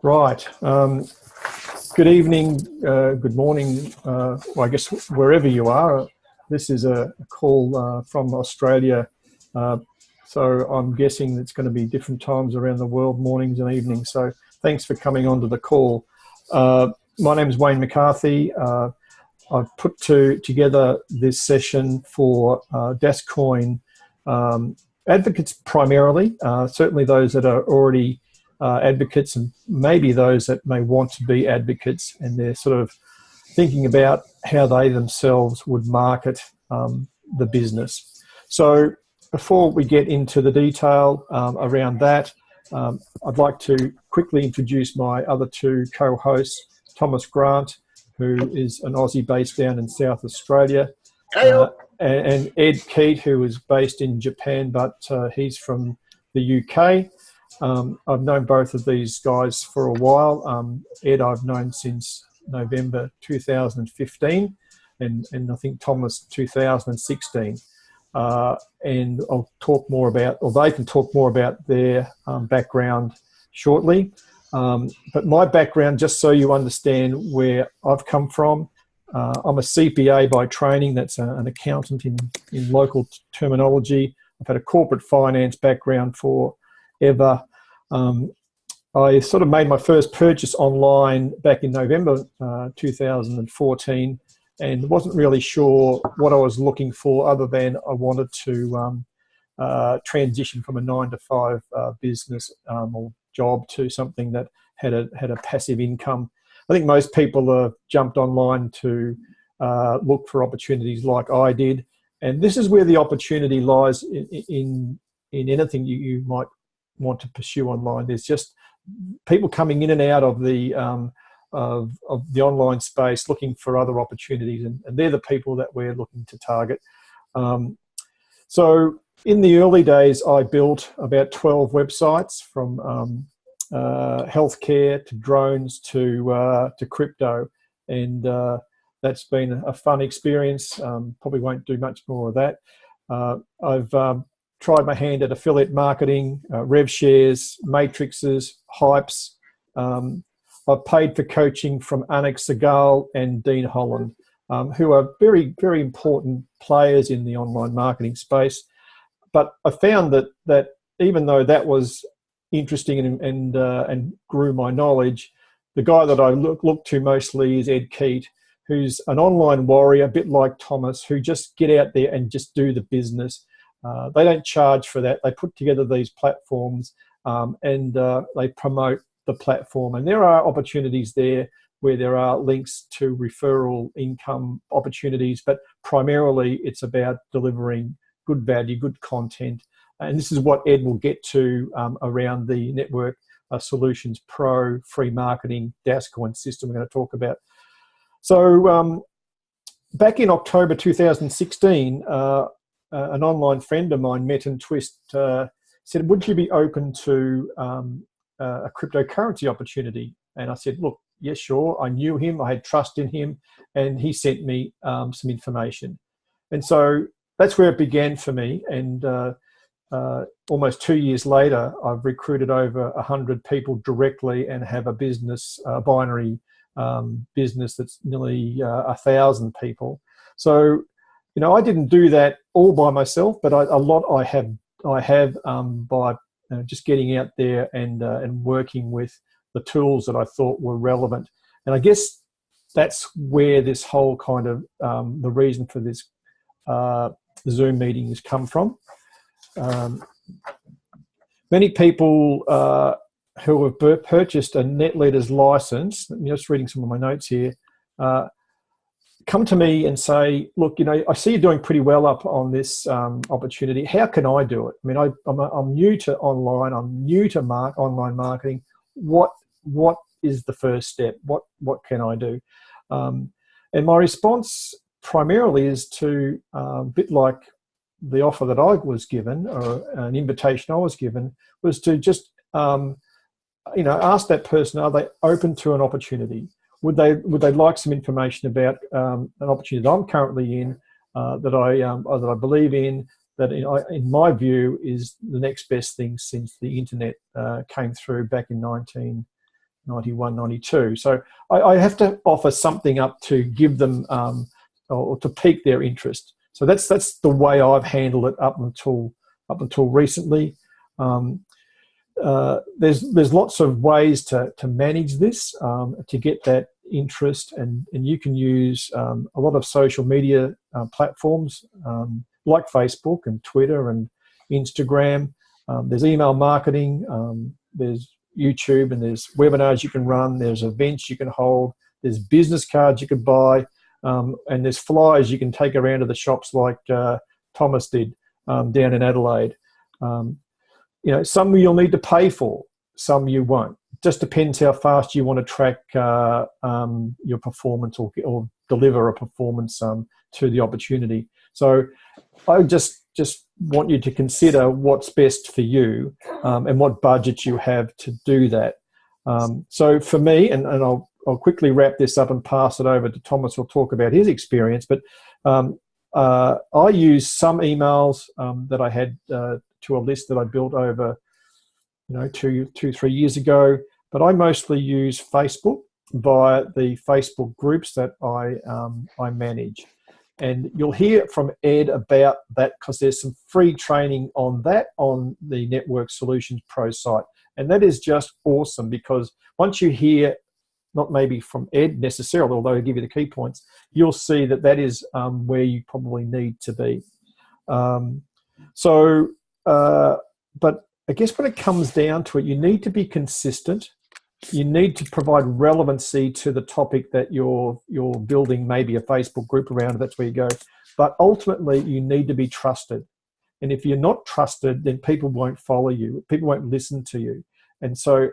Right. Good evening, good morning, well, I guess wherever you are. This is a call from Australia. So I'm guessing it's going to be different times around the world, mornings and evenings. So thanks for coming onto the call. My name is Wayne McCarthy. I've put together this session for Dascoin advocates primarily, certainly those that are already advocates, and maybe those that may want to be advocates, and they're sort of thinking about how they themselves would market the business. So before we get into the detail around that, I'd like to quickly introduce my other two co-hosts, Thomas Grant, who is an Aussie based down in South Australia, and Ed Keyte, who is based in Japan, but he's from the UK. I've known both of these guys for a while. Ed I've known since November 2015, and I think Thomas 2016. And I'll talk more about, or they can talk more about their background shortly. But my background, just so you understand where I've come from, I'm a CPA by training. That's an accountant in local terminology. I've had a corporate finance background forever. I sort of made my first purchase online back in November 2014, and wasn't really sure what I was looking for, other than I wanted to transition from a 9-to-5 business or job to something that had a passive income. I think most people have jumped online to look for opportunities like I did, and this is where the opportunity lies in anything you might want to pursue online. There's just people coming in and out of the online space looking for other opportunities, and they're the people that we're looking to target. So in the early days, I built about 12 websites, from healthcare to drones to crypto, and that's been a fun experience. Probably won't do much more of that. I've tried my hand at affiliate marketing, rev shares, matrixes, hypes. I've paid for coaching from Anik Segal and Dean Holland, who are very, very important players in the online marketing space. But I found that even though that was interesting and grew my knowledge, the guy that I look to mostly is Ed Keyte, who's an online warrior, a bit like Thomas, who just get out there and just do the business. They don't charge for that. They put together these platforms and they promote the platform. And there are opportunities there where there are links to referral income opportunities, but primarily it's about delivering good value, good content. And this is what Ed will get to around the Network Solutions Pro free marketing Dascoin system we're going to talk about. So back in October 2016, an online friend of mine, Met and Twist, said, would you be open to a cryptocurrency opportunity? And I said, look, yes, sure. I knew him. I had trust in him. And he sent me some information. And so that's where it began for me. And almost 2 years later, I've recruited over 100 people directly and have a business, binary business that's nearly 1,000 people. So, you know, I didn't do that all by myself, but a lot I have by just getting out there and working with the tools that I thought were relevant. And I guess that's where this whole kind of the reason for this Zoom meeting has come from. Many people who have purchased a NetLeaders license, just reading some of my notes here, come to me and say, look, you know, I see you're doing pretty well up on this opportunity. How can I do it? I mean, I'm new to online. I'm new to online marketing. What is the first step? What can I do? And my response primarily is to, a bit like the offer that I was given, or an invitation I was given, was to just, ask that person, are they open to an opportunity? Would they like some information about an opportunity that I'm currently in, that I believe in, that in my view is the next best thing since the internet came through back in 91, 92. So I have to offer something up to give them or to pique their interest. So that's the way I've handled it up until recently. There's lots of ways to manage this, to get that interest, and you can use a lot of social media platforms like Facebook and Twitter and Instagram. There's email marketing, there's YouTube, and there's webinars you can run, there's events you can hold, there's business cards you can buy, and there's flyers you can take around to the shops like Thomas did down in Adelaide. Some you'll need to pay for, some you won't. Just depends how fast you want to track your performance or deliver a performance to the opportunity. So I just want you to consider what's best for you and what budget you have to do that. So for me, and I'll quickly wrap this up and pass it over to Thomas, who'll talk about his experience, but I use some emails that I had to a list that I built over 2-3 years ago, but I mostly use Facebook via the Facebook groups that I manage. And you'll hear from Ed about that because there's some free training on that on the Network Solutions Pro site. And that is just awesome, because once you hear, not maybe from Ed necessarily, although he'll give you the key points, you'll see that is where you probably need to be. But I guess when it comes down to it, you need to be consistent. You need to provide relevancy to the topic that you're building maybe a Facebook group around. That's where you go. But ultimately, you need to be trusted. And if you're not trusted, then people won't follow you. People won't listen to you. And so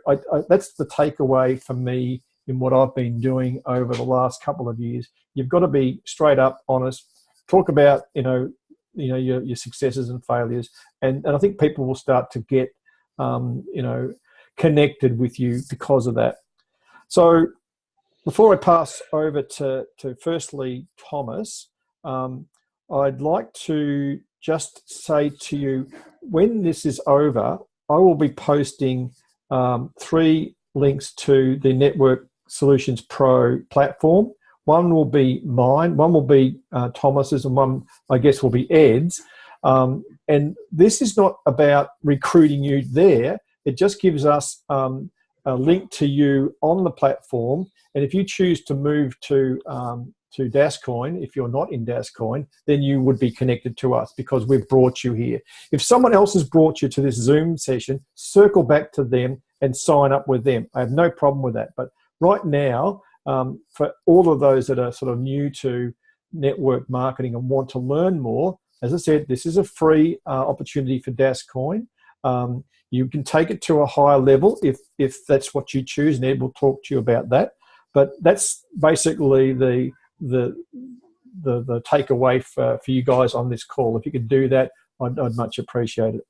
that's the takeaway for me in what I've been doing over the last couple of years. You've got to be straight up, honest, talk about your successes and failures, and I think people will start to get connected with you because of that. So before I pass over to firstly Thomas, I'd like to just say to you, when this is over, I will be posting 3 links to the Network Solutions Pro platform. One will be mine, one will be Thomas's, and one, I guess, will be Ed's. And this is not about recruiting you there. It just gives us a link to you on the platform. And if you choose to move to Dascoin, if you're not in Dascoin, then you would be connected to us because we've brought you here. If someone else has brought you to this Zoom session, circle back to them and sign up with them. I have no problem with that. But right now, for all of those that are sort of new to network marketing and want to learn more, as I said, this is a free opportunity for Dascoin. You can take it to a higher level if that's what you choose, and Ed will talk to you about that. But that's basically the takeaway for you guys on this call. If you could do that, I'd much appreciate it.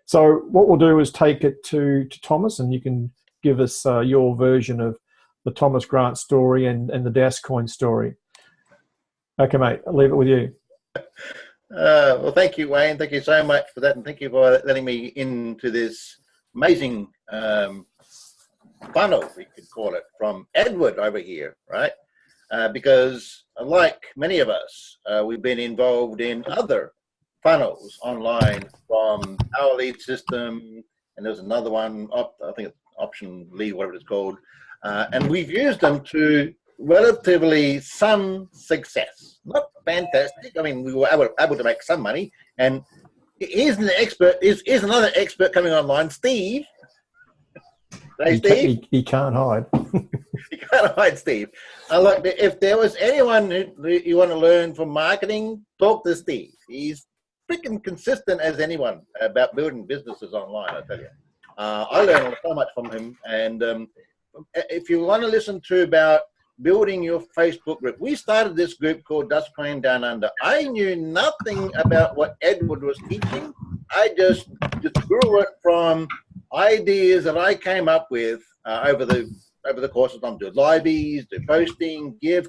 So what we'll do is take it to Thomas, and you can give us your version of the Thomas Grant story and the Dascoin story. Okay, mate, I'll leave it with you. Well, thank you, Wayne. Thank you so much for that, and thank you for letting me into this amazing funnel, we could call it, from Edward over here, right? Because like many of us, we've been involved in other funnels online, from our lead system, and there's another one, I think it's option lead, whatever it's called, and we've used them to relatively some success. Not fantastic. I mean, we were able to make some money. And here's an expert. Here's another expert coming online, Steve. Hey, Steve. He can't hide. You can't hide, Steve. Look, if there was anyone who you want to learn from marketing, talk to Steve. He's freaking consistent as anyone about building businesses online, I tell you. I learned so much from him. And if you want to listen to about building your Facebook group, we started this group called Dascoin Down Under. I knew nothing about what Edward was teaching. I just grew it from ideas that I came up with over the course of time. Do liveys, do posting, give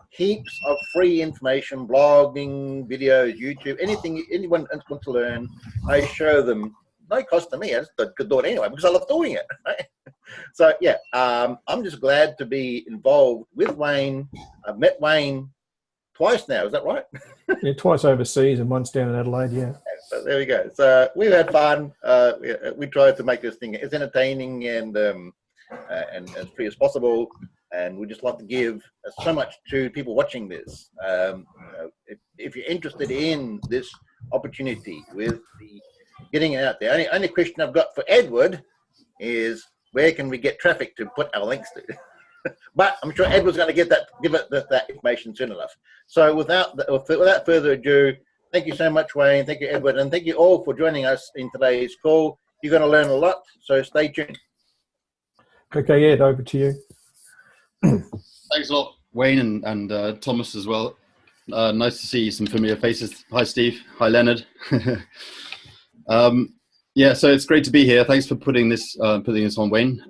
heaps of free information, blogging, videos, YouTube, anything anyone wants to learn. I show them. No cost to me. I just could do it anyway because I love doing it. Right? So yeah, I'm just glad to be involved with Wayne. I've met Wayne twice now. Is that right? Yeah, twice overseas and once down in Adelaide. Yeah. So there we go. So we've had fun. We tried to make this thing as entertaining and as free as possible. And we just like to give so much to people watching this. If you're interested in this opportunity with the getting it out there, only question I've got for Edward is where can we get traffic to put our links to? But I'm sure Edward's going to give it that information soon enough. So without further ado, thank you so much, Wayne. Thank you, Edward, and thank you all for joining us in today's call. You're going to learn a lot, so stay tuned. Okay, Ed, over to you. Thanks a lot, Wayne, and Thomas as well. Nice to see some familiar faces. Hi, Steve. Hi, Leonard. Yeah, so it's great to be here. Thanks for putting this on, Wayne.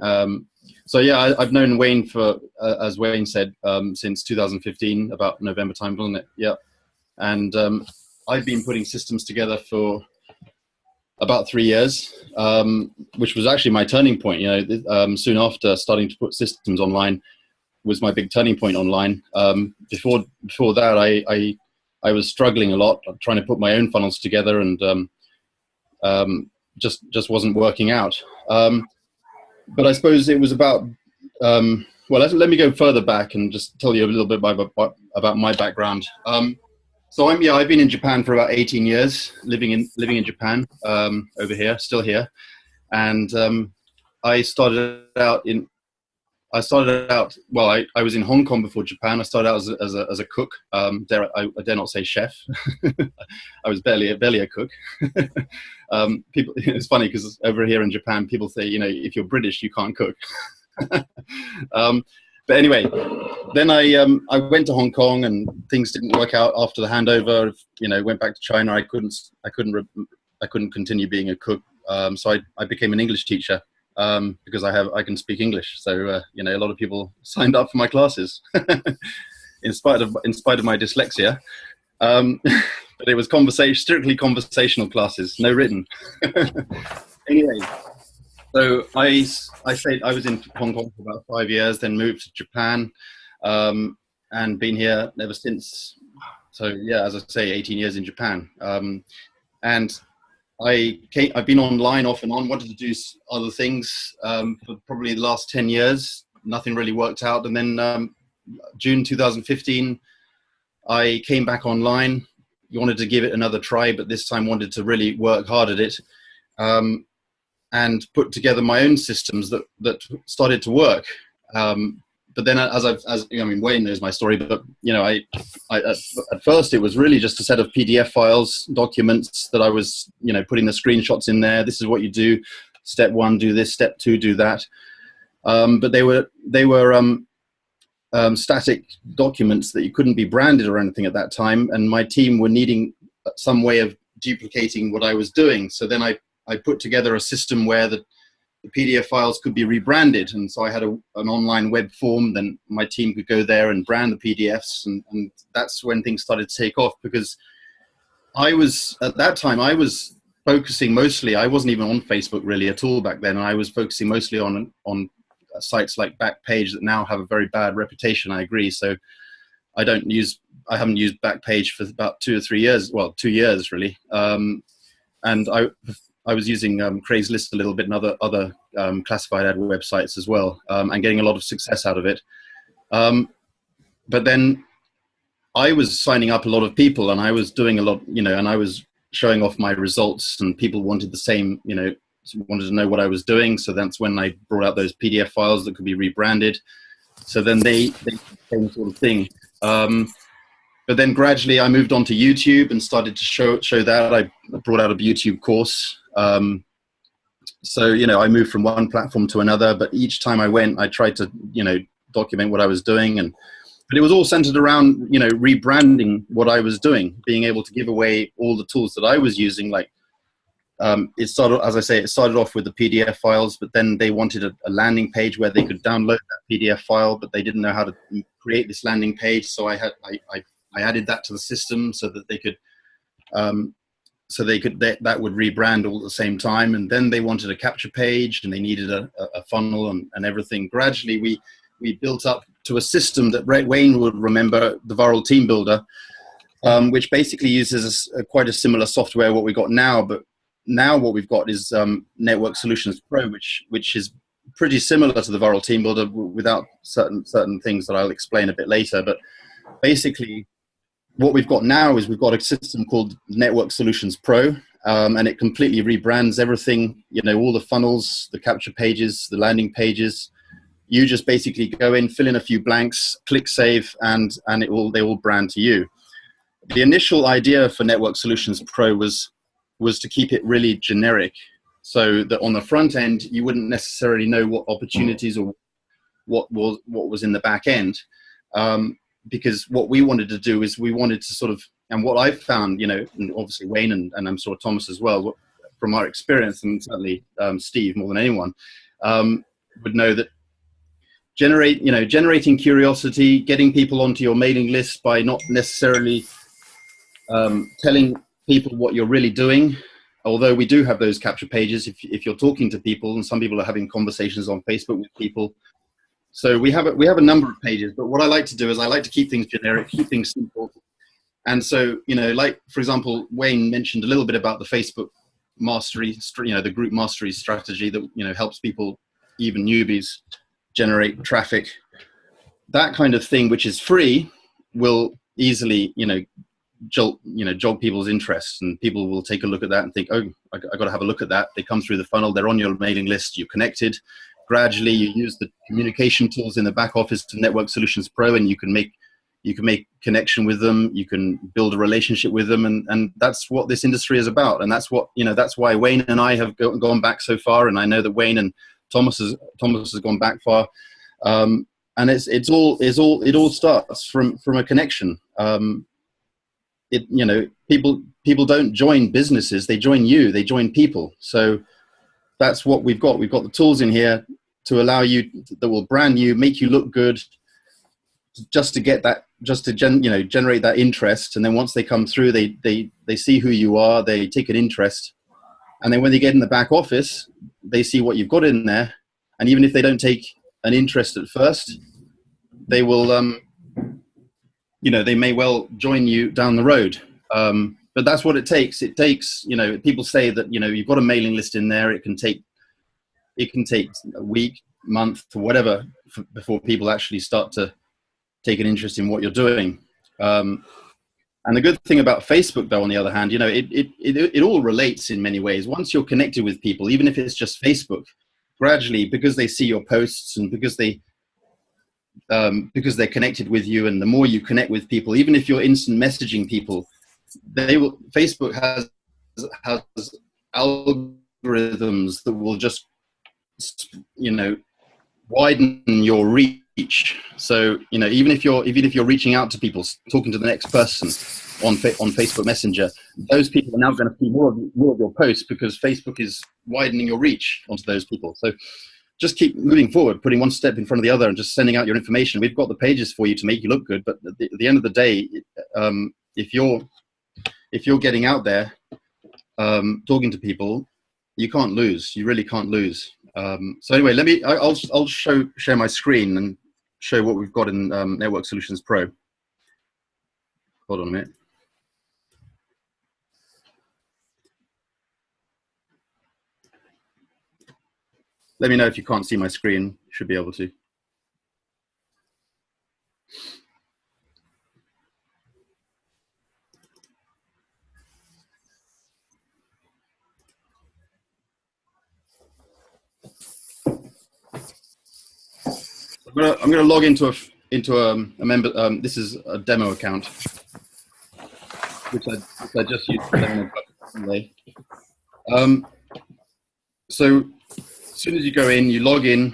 So yeah, I've known Wayne for, as Wayne said, since 2015, about November time, wasn't it? Yeah. And I've been putting systems together for about 3 years, which was actually my turning point. You know, soon after starting to put systems online was my big turning point online. Before that, I was struggling a lot, trying to put my own funnels together, and just wasn't working out. But I suppose it was about, well, let me go further back and just tell you a little bit about my background. So I've been in Japan for about 18 years, living in Japan, over here, still here. And I started out, well, I was in Hong Kong before Japan. I started out as a cook. I dare not say chef. I was barely a cook. People, it's funny because over here in Japan, people say, you know, if you're British, you can't cook. But anyway, then I went to Hong Kong and things didn't work out after the handover. You know, went back to China. I couldn't continue being a cook. So I became an English teacher. Because I can speak English, so you know, a lot of people signed up for my classes, in spite of my dyslexia. But it was strictly conversational classes, no written. Anyway, so I was in Hong Kong for about 5 years, then moved to Japan, and been here ever since. So yeah, as I say, 18 years in Japan, and I've been online off and on, wanted to do other things for probably the last 10 years. Nothing really worked out. And then June 2015, I came back online. Wanted to give it another try, but this time wanted to really work hard at it, and put together my own systems that started to work. But then, Wayne knows my story, but you know, at first it was really just a set of PDF files, documents that I was, you know, putting the screenshots in there. This is what you do. Step 1, do this. Step 2, do that. But they were static documents that you couldn't be branded or anything at that time. And my team were needing some way of duplicating what I was doing. So then I put together a system where the PDF files could be rebranded, and so I had an online web form. Then my team could go there and brand the PDFs, and that's when things started to take off, because at that time I was focusing mostly, I wasn't even on Facebook really at all back then, and I was focusing mostly on sites like Backpage that now have a very bad reputation, I agree. So I haven't used Backpage for about 2 or 3 years, well, 2 years really, and I was using Craigslist a little bit and other classified ad websites as well, and getting a lot of success out of it. But then I was signing up a lot of people, and I was doing a lot, you know, and I was showing off my results, and people wanted the same, you know, wanted to know what I was doing. So that's when I brought out those PDF files that could be rebranded. So then they same sort of thing. But then gradually I moved on to YouTube and started to show that. I brought out a YouTube course. So, you know, I moved from one platform to another, but each time I went, I tried to, you know, document what I was doing. But it was all centered around, you know, rebranding what I was doing, being able to give away all the tools that I was using. Like, it started off with the PDF files, but then they wanted a landing page where they could download that PDF file, but they didn't know how to create this landing page. So I added that to the system so that they could so that would rebrand all at the same time. And then they wanted a capture page, and they needed a funnel and everything. Gradually, we built up to a system that Wayne would remember, the Viral Team Builder, which basically uses quite a similar software what we got now. But now what we've got is Network Solutions Pro, which is pretty similar to the Viral Team Builder without certain things that I'll explain a bit later. But basically, what we've got now is we've got a system called Network Solutions Pro, and it completely rebrands everything, all the funnels, the capture pages, the landing pages. You just basically go in, fill in a few blanks, click save, and they will brand to you. The initial idea for Network Solutions Pro was to keep it really generic, so that on the front end, you wouldn't necessarily know what opportunities or what was in the back end. Because what we wanted to do is we wanted to sort of, and what I've found, and obviously Wayne and I'm sure Thomas as well, from our experience, and certainly Steve more than anyone, would know that generating curiosity, getting people onto your mailing list by not necessarily telling people what you're really doing. Although we do have those capture pages if you're talking to people, and some people are having conversations on Facebook with people. So we have a number of pages, but what I like to do is I like to keep things generic, keep things simple. And so, like, for example, Wayne mentioned a little bit about the Facebook mastery, the group mastery strategy that, helps people, even newbies, generate traffic. That kind of thing, which is free, will easily, jog people's interests, and people will take a look at that and think, oh, I got to have a look at that. They come through the funnel, they're on your mailing list, you're connected. Gradually, you use the communication tools in the back office to Network Solutions Pro, and you can make connection with them. You can build a relationship with them, and that's what this industry is about. And that's what that's why Wayne and I have gone back so far, and I know that Wayne and Thomas has gone back far. And it all starts from a connection. People don't join businesses; they join you. They join people. So that's what we've got. We've got the tools in here to allow you, that will brand you, make you look good, just to get that, generate that interest. And then once they come through, they see who you are, they take an interest. And then when they get in the back office, they see what you've got in there. And even if they don't take an interest at first, they will, they may well join you down the road. But that's what it takes. It takes, people say that, you've got a mailing list in there. It can take a week, month, or whatever before people actually start to take an interest in what you're doing. And the good thing about Facebook, though, on the other hand, it all relates in many ways. Once you're connected with people, even if it's just Facebook, gradually, because they see your posts and because they're connected with you, and the more you connect with people, even if you're instant messaging people, Facebook has algorithms that will just widen your reach. So even if you're reaching out to people, talking to the next person on Facebook Messenger, those people are now going to see more of your posts, because Facebook is widening your reach onto those people. So just keep moving forward, putting one step in front of the other, and just sending out your information. We've got the pages for you to make you look good, but at the end of the day, if you're getting out there talking to people, you can't lose. You really can't lose. So anyway, I'll share my screen and show what we've got in Network Solutions Pro. Hold on a minute. Let me know if you can't see my screen. Should be able to. I'm going to log into a member. This is a demo account, which I just used for demo today. So as soon as you go in, you log in.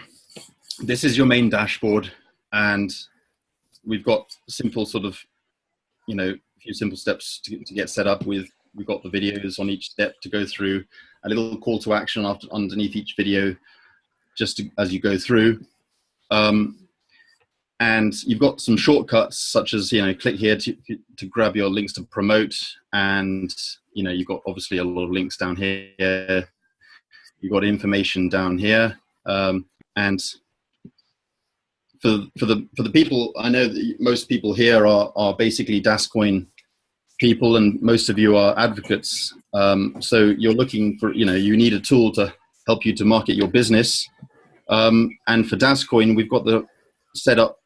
This is your main dashboard, and we've got simple sort of, a few simple steps to get set up with. We've got the videos on each step to go through, a little call to action underneath each video, just as you go through. And you've got some shortcuts such as, click here to grab your links to promote. And, you've got obviously a lot of links down here. You've got information down here. And for the people, I know that most people here are basically Dascoin people, and most of you are advocates. So you're looking for, you need a tool to help you to market your business. And for Dascoin, we've got the set up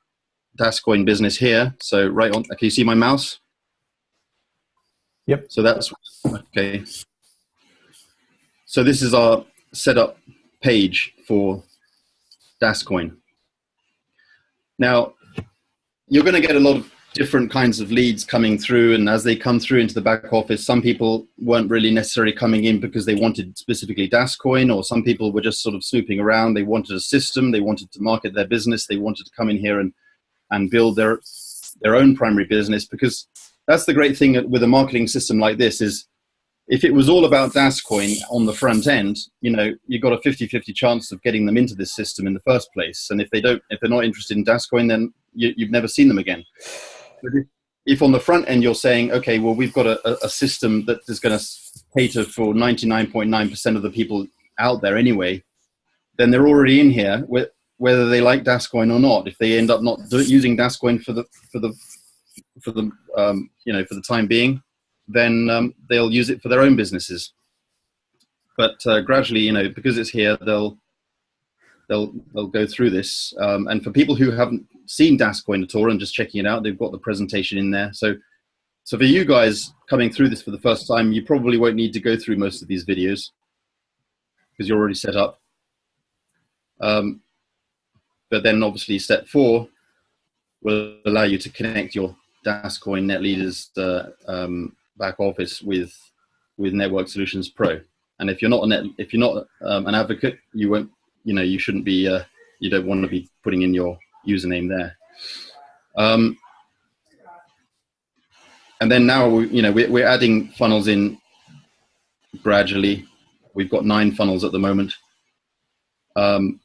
Dascoin business here. So right on, can you see my mouse? Yep. So that's, okay. So this is our setup page for Dascoin. Now, you're going to get a lot of different kinds of leads coming through, and as they come through into the back office, some people weren't really necessarily coming in because they wanted specifically Dascoin, or some people were just sort of snooping around. They wanted a system, they wanted to market their business, they wanted to come in here and build their own primary business, because that's the great thing with a marketing system like this is if it was all about Dascoin on the front end, you've got a 50-50 chance of getting them into this system in the first place. And if they're not interested in Dascoin, then you've never seen them again. But if on the front end you're saying, okay, well, we've got a system that is going to cater for 99.9% of the people out there anyway, then they're already in here, whether they like Dascoin or not. If they end up not using Dascoin for the time being, then they'll use it for their own businesses. But gradually, because it's here, they'll go through this. And for people who haven't seen Dascoin at all and just checking it out, they've got the presentation in there. So for you guys coming through this for the first time, you probably won't need to go through most of these videos because you're already set up. But then obviously step 4 will allow you to connect your Dascoin NetLeaders back office with Network Solutions Pro. And if you're not an advocate, you won't, you shouldn't be, you don't want to be putting in your username there. And then now we're adding funnels in gradually. We've got 9 funnels at the moment. On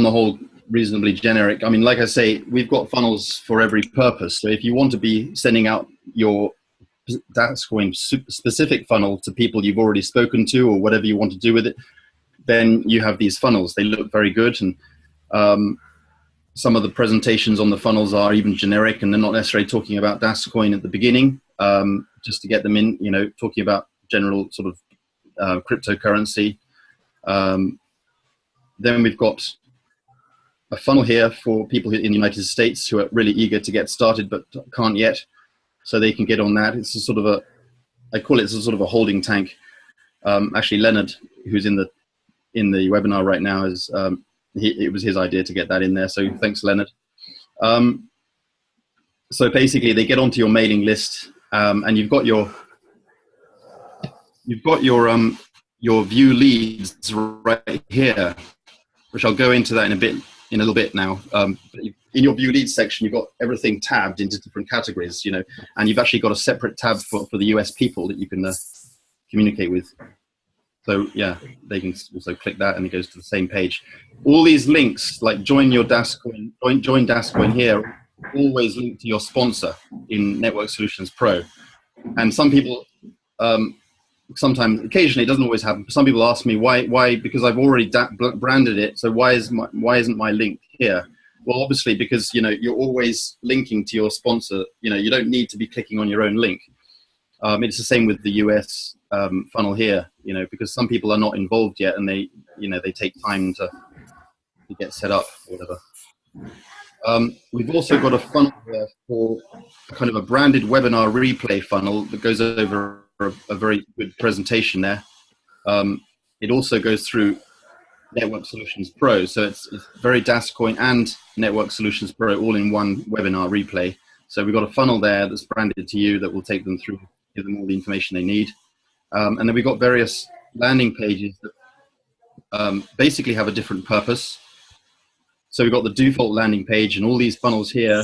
the whole, reasonably generic. I mean, like I say, we've got funnels for every purpose. So if you want to be sending out your Dascoin specific funnel to people you've already spoken to or whatever you want to do with it, then you have these funnels. They look very good, and some of the presentations on the funnels are even generic, and they're not necessarily talking about Dascoin at the beginning, just to get them in, talking about general sort of cryptocurrency. Then we've got a funnel here for people in the United States who are really eager to get started but can't yet, so they can get on that. It's a sort of I call it a sort of a holding tank. Actually, Leonard, who's in the webinar right now, it was his idea to get that in there. So thanks, Leonard. So basically, they get onto your mailing list, and you've got your view leads right here, which I'll go into that in a little bit now. In your view leads section, you've got everything tabbed into different categories, and you've actually got a separate tab for the US people that you can communicate with. So yeah, they can also click that and it goes to the same page. All these links, like join Dascoin here, always link to your sponsor in Network Solutions Pro. And some people, occasionally, it doesn't always happen. Some people ask me why, because I've already branded it. So why isn't my link here? Well, obviously, because you're always linking to your sponsor. You don't need to be clicking on your own link. It's the same with the US funnel here. Because some people are not involved yet, and they take time to get set up or whatever. We've also got a funnel there for kind of a branded webinar replay funnel that goes over a very good presentation there. It also goes through Network Solutions Pro, so it's very Dascoin and Network Solutions Pro all in one webinar replay. So we've got a funnel there that's branded to you that will take them through, give them all the information they need. And then we've got various landing pages that basically have a different purpose. So we've got the default landing page, and all these funnels here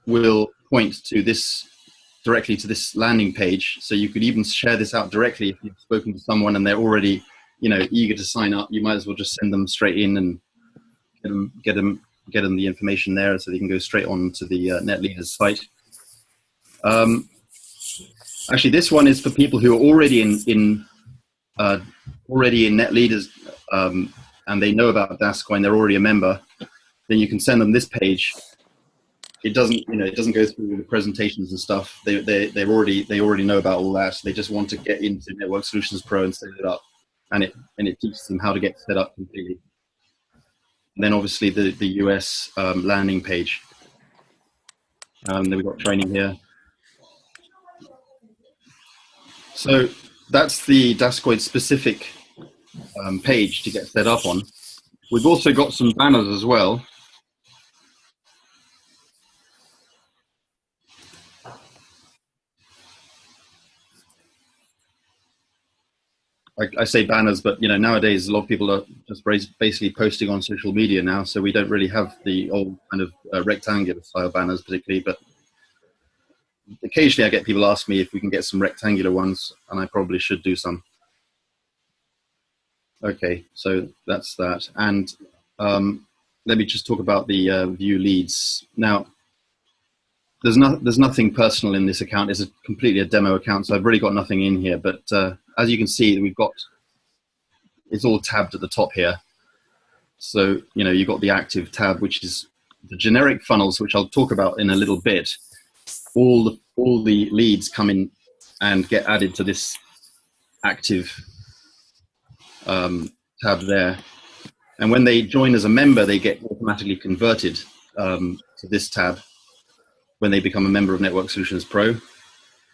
will point to this, directly to this landing page. So you could even share this out directly if you've spoken to someone and they're already, eager to sign up. You might as well just send them straight in and get them get them the information there so they can go straight on to the NetLeaders site. Actually, this one is for people who are already in NetLeaders and they know about Dascoin. They're already a member. Then you can send them this page. It doesn't, it doesn't go through the presentations and stuff. They already know about all that. They just want to get into Network Solutions Pro and set it up, and it teaches them how to get set up completely. And then obviously the US landing page. Then we've got training here. So that's the Dascoin specific page to get set up on. We've also got some banners as well. I say banners, but nowadays a lot of people are just basically posting on social media now, so we don't really have the old kind of rectangular style banners particularly, but occasionally I get people ask me if we can get some rectangular ones, and I probably should do some. Okay, so that's that. And let me just talk about the view leads. Now, there's nothing personal in this account. It's completely a demo account, so I've really got nothing in here. But as you can see, it's all tabbed at the top here. So you've got the active tab, which is the generic funnels, which I'll talk about in a little bit. All the leads come in and get added to this active tab there, and when they join as a member, they get automatically converted to this tab when they become a member of Network Solutions Pro.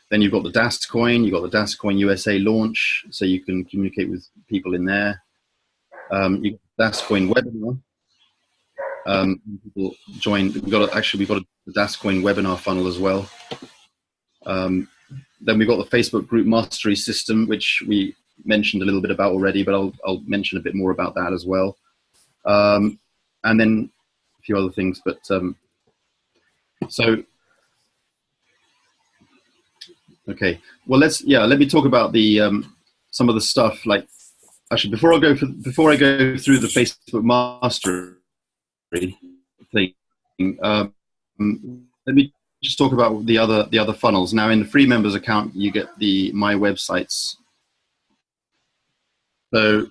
Then you've got the Dascoin, you've got the Dascoin USA launch, so you can communicate with people in there. You've got Dascoin webinar. People join. We've got a Dascoin webinar funnel as well. Then we've got the Facebook group mastery system, which we mentioned a little bit about already, but I'll mention a bit more about that as well. And then a few other things, but okay. Well, let me talk about the some of the stuff. Like, actually, before I go through the Facebook mastery thing, let me just talk about the other funnels. Now, in the free members account, you get the My Websites. So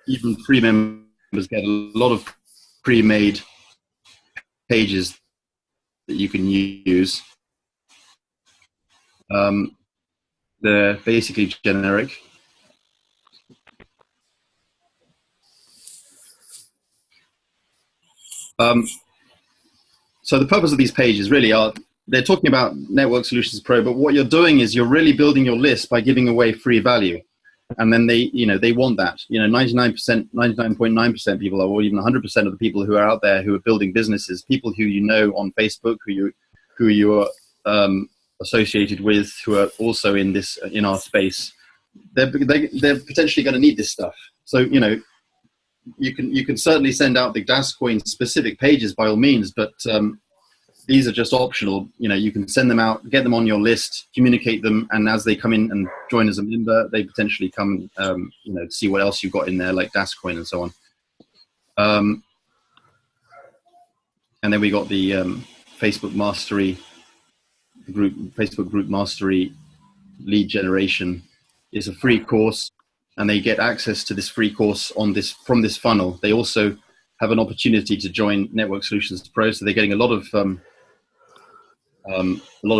even free members get a lot of pre-made pages that you can use. They're basically generic. So the purpose of these pages really are, they're talking about Network Solutions Pro, but what you're doing is you're really building your list by giving away free value. And then they want that. 99%, 99.9% people, or even 100% of the people who are out there who are building businesses, people who on Facebook, who you are associated with, who are also in our space, they're potentially going to need this stuff. So you can certainly send out the Dascoin specific pages by all means, but these are just optional. You can send them out, get them on your list, communicate them, and as they come in and join as a member, they potentially come, see what else you've got in there, like Dascoin and so on. And then we got the Facebook group mastery lead generation is a free course, and they get access to this free course from this funnel. They also have an opportunity to join Network Solutions Pro, so they're getting a lot of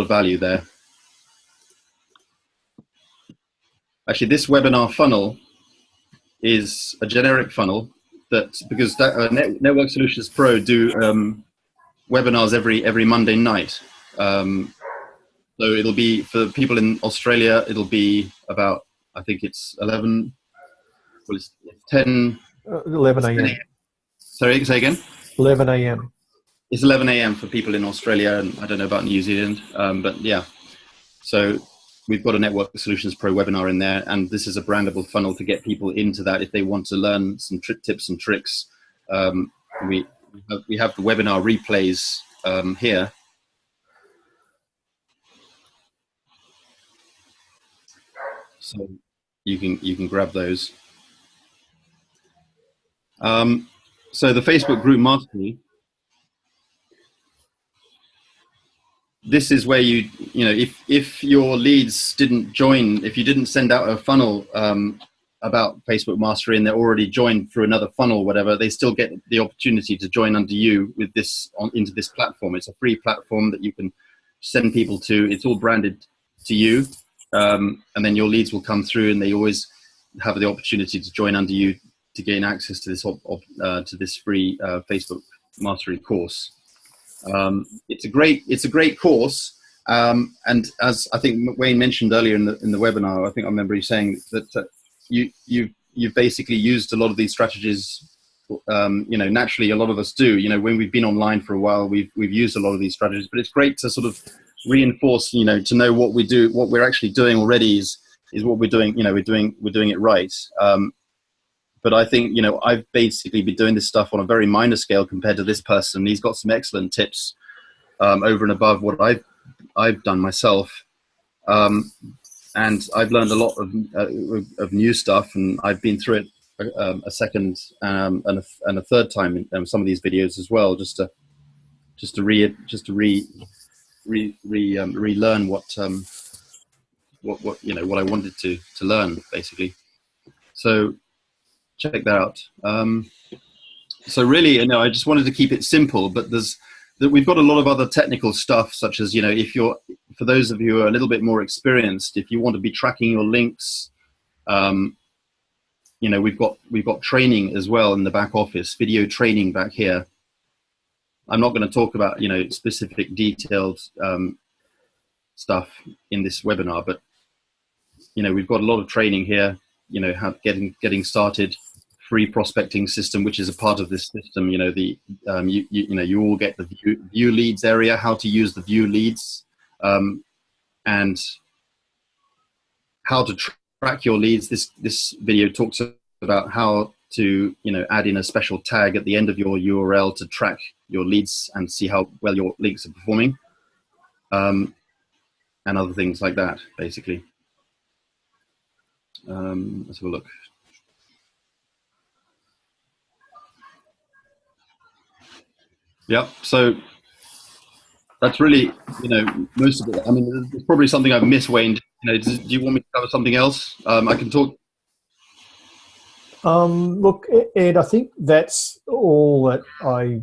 value there. Actually, this webinar funnel is a generic funnel because Network Solutions Pro do webinars every Monday night. So it'll be for people in Australia. It'll be about, I think it's 11. Well, it's 10. 11 a.m. Sorry, say again. 11 a.m. It's 11 a.m. for people in Australia, and I don't know about New Zealand, but yeah. So we've got a Network Solutions Pro webinar in there, and this is a brandable funnel to get people into that if they want to learn some tips and tricks. We have the webinar replays here. So you can grab those. So the Facebook group mastery this is where you know, if your leads didn't join, if you didn't send out a funnel about Facebook Mastery and they're already joined through another funnel or whatever, they still get the opportunity to join under you with this into this platform. It's a free platform that you can send people to. It's all branded to you, and then your leads will come through, and they always have the opportunity to join under you to gain access to this free Facebook Mastery course. It's a great course, and as I think Wayne mentioned earlier in the webinar, I think I remember you saying that you've basically used a lot of these strategies. You know, naturally, a lot of us do. You know, when we've been online for a while, we've used a lot of these strategies. But it's great to sort of reinforce. You know, to know what we do, what we're actually doing already is what we're doing. You know, we're doing it right. But I think, you know, I've basically been doing this stuff on a very minor scale compared to this person. He's got some excellent tips over and above what I've done myself. And I've learned a lot of new stuff, and I've been through it a second and a third time in some of these videos as well, just to relearn what you know, what I wanted to learn, basically. So check that out. So really, you know, I just wanted to keep it simple, but we've got a lot of other technical stuff, such as, you know, for those of you who are a little bit more experienced, if you want to be tracking your links, you know, we've got training as well in the back office, video training back here. I'm not going to talk about, you know, specific detailed stuff in this webinar, but, you know, we've got a lot of training here, you know, how getting started, free prospecting system, which is a part of this system. You know, you know, you all get the view leads area, how to use the view leads, and how to track your leads. This video talks about how to, you know, add in a special tag at the end of your URL to track your leads and see how well your links are performing, and other things like that, basically. Let's have a look. Yeah, so that's really, you know, most of it. I mean, there's probably something I've missed, Wayne. You know, do you want me to cover something else? I can talk. Look, Ed, I think that's all that I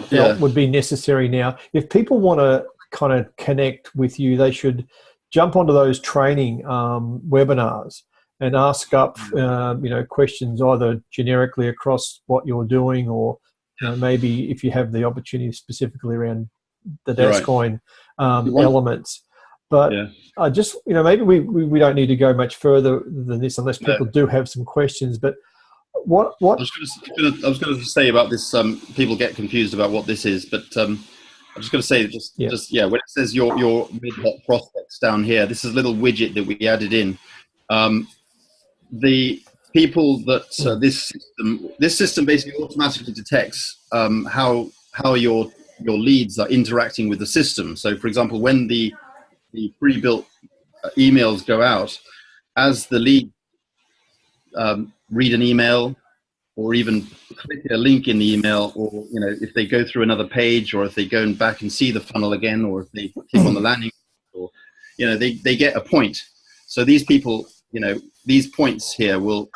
felt would be necessary now. If people want to kind of connect with you, they should jump onto those training webinars and ask up, you know, questions either generically across what you're doing, or you know, maybe if you have the opportunity specifically around the Dascoin elements. But I just, you know, maybe we don't need to go much further than this unless people do have some questions. But what I was going to say about this, people get confused about what this is, but I'm just going to say just when it says your mid-hot prospects down here, this is a little widget that we added in. The people that this system basically automatically detects how your leads are interacting with the system. So, for example, when the pre-built emails go out, as the lead read an email, or even click a link in the email, or, you know, if they go through another page, or if they go back and see the funnel again, or if they click on the landing, or, you know, they get a point. So these people, you know, these points here will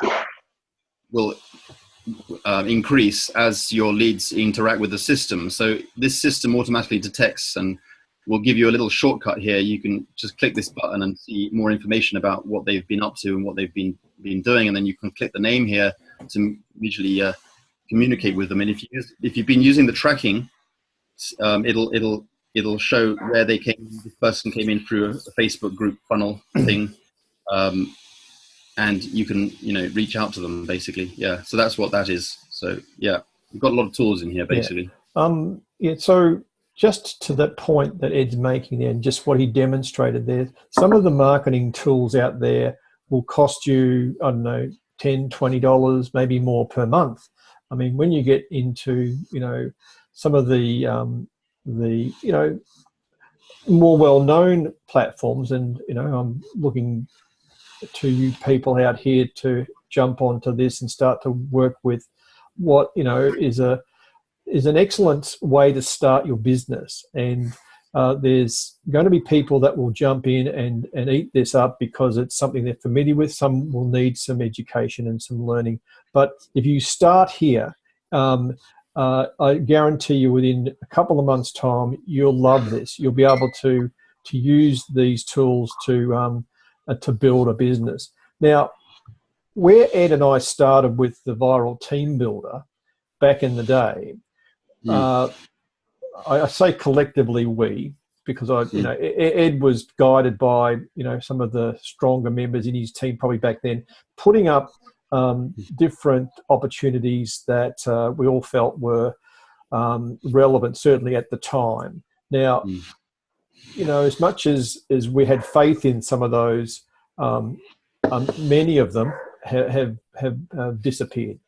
increase as your leads interact with the system. So this system automatically detects and will give you a little shortcut here. You can just click this button and see more information about what they've been up to and what they've been doing, and then you can click the name here to usually communicate with them. And if you've been using the tracking, it'll show where they came. This person came in through a Facebook group funnel thing, and you can, you know, reach out to them, basically. Yeah, so that's what that is. So yeah, we've got a lot of tools in here, basically. So just to that point that Ed's making there, and just what he demonstrated there, some of the marketing tools out there will cost you, I don't know, $10, $20, maybe more per month. I mean, when you get into, you know, some of the you know, more well-known platforms, and, you know, I'm looking to you people out here to jump onto this and start to work with what, you know, is an excellent way to start your business. And there's going to be people that will jump in and eat this up because it's something they're familiar with. Some will need some education and some learning. But if you start here, I guarantee you within a couple of months' time, you'll love this. You'll be able to use these tools to build a business. Now, where Ed and I started with the Viral Team Builder back in the day, I say collectively we, because Ed was guided by some of the stronger members in his team probably back then, putting up different opportunities that we all felt were relevant, certainly at the time. Now, as much as we had faith in some of those, many of them have disappeared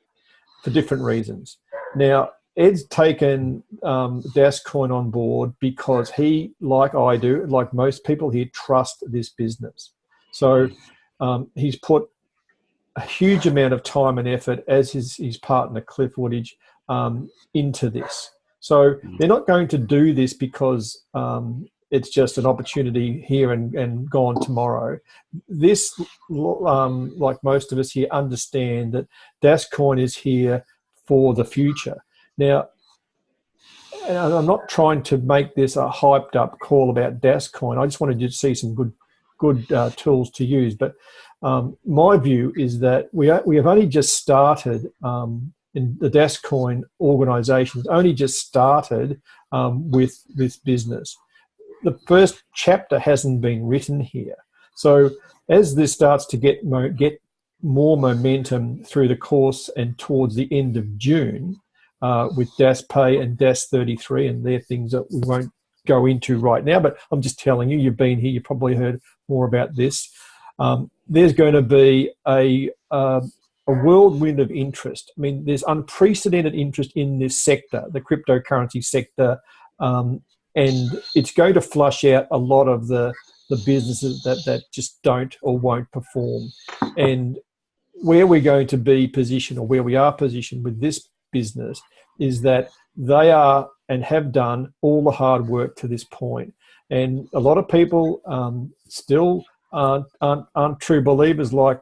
for different reasons. Now, Ed's taken Dascoin on board because he, like I do, like most people here, trust this business. So he's put a huge amount of time and effort, as his partner Cliff Woodage, into this. So they're not going to do this because it's just an opportunity here and gone tomorrow. This, like most of us here, understand that Dascoin is here for the future. Now, and I'm not trying to make this a hyped up call about Dascoin. I just wanted you to see some good tools to use. But my view is that we have only just started in the Dascoin organization, only just started with this business. The first chapter hasn't been written here. So as this starts to get more momentum through the course and towards the end of June, with DasPay and Das33, and they're things that we won't go into right now, but I'm just telling you, you've been here, you've probably heard more about this. There's going to be a whirlwind of interest. I mean, there's unprecedented interest in this sector, the cryptocurrency sector, and it's going to flush out a lot of the businesses that just don't or won't perform. And where we're going to be positioned, or where we are positioned with this business, is that they are and have done all the hard work to this point. And a lot of people still aren't true believers like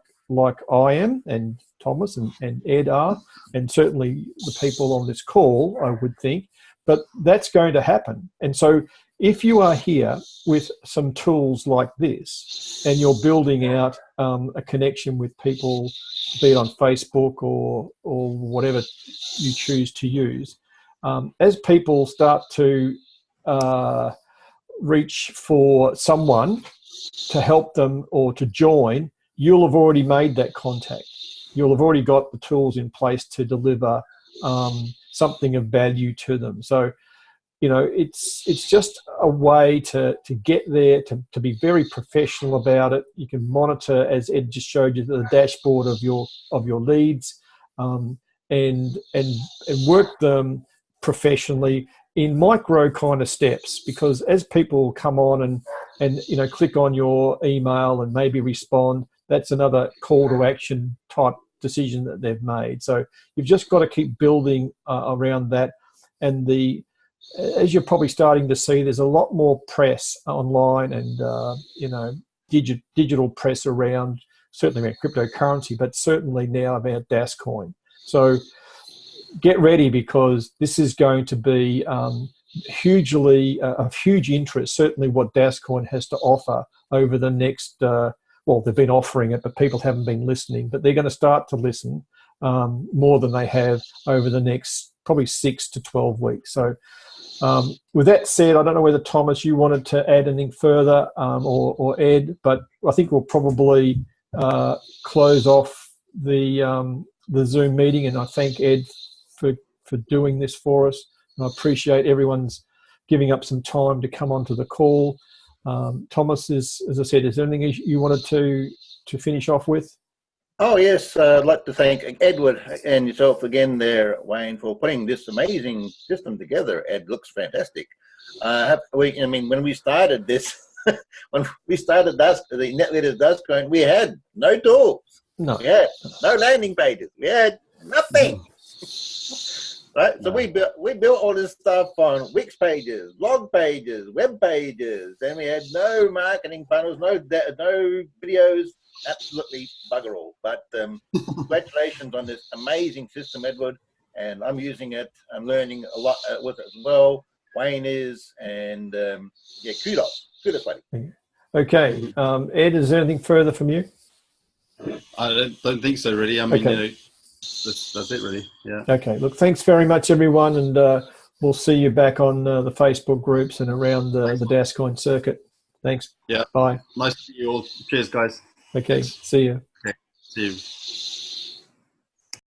I am, and Thomas and Ed are, and certainly the people on this call, I would think. But that's going to happen. And so if you are here with some tools like this and you're building out a connection with people, be it on Facebook or whatever you choose to use, as people start to reach for someone to help them or to join, you'll have already made that contact. You'll have already got the tools in place to deliver something of value to them. So, it's just a way to get there, to be very professional about it. You can monitor, as Ed just showed you, the dashboard of your leads, and work them professionally in micro kind of steps, because as people come on and click on your email and maybe respond, that's another call to action type decision that they've made. So you've just got to keep building around that. And as you're probably starting to see, there's a lot more press online and digital press around, certainly around cryptocurrency, but certainly now about Dascoin. So get ready, because this is going to be hugely of huge interest. Certainly what Dascoin has to offer over the next they've been offering it, but people haven't been listening, but they're going to start to listen more than they have over the next probably 6 to 12 weeks. So with that said, I don't know whether, Thomas, you wanted to add anything further, or Ed, but I think we'll probably close off the Zoom meeting, and I thank Ed for doing this for us. And I appreciate everyone's giving up some time to come onto the call. Thomas, as I said, is there anything you wanted to finish off with? Oh, yes. I'd like to thank Edward and yourself again there, Wayne, for putting this amazing system together. Ed, looks fantastic. When we started this, when we started the NetLeaders Dascoin, we had no tools. No. We had no landing pages. We had nothing. So right? So we built all this stuff on Wix pages, blog pages, web pages, and we had no marketing funnels, no videos, absolutely bugger all. But congratulations on this amazing system, Edward, and I'm using it. I'm learning a lot with it as well. Wayne is, and yeah, kudos, buddy. Okay, Ed, is there anything further from you? I don't think so, really. I mean, you know, that's it, really. Yeah. Okay. Look, thanks very much, everyone, and we'll see you back on the Facebook groups and around the Dascoin circuit. Thanks. Yeah. Bye. Nice to see you all. Cheers, guys. Okay. See you. Okay. See you.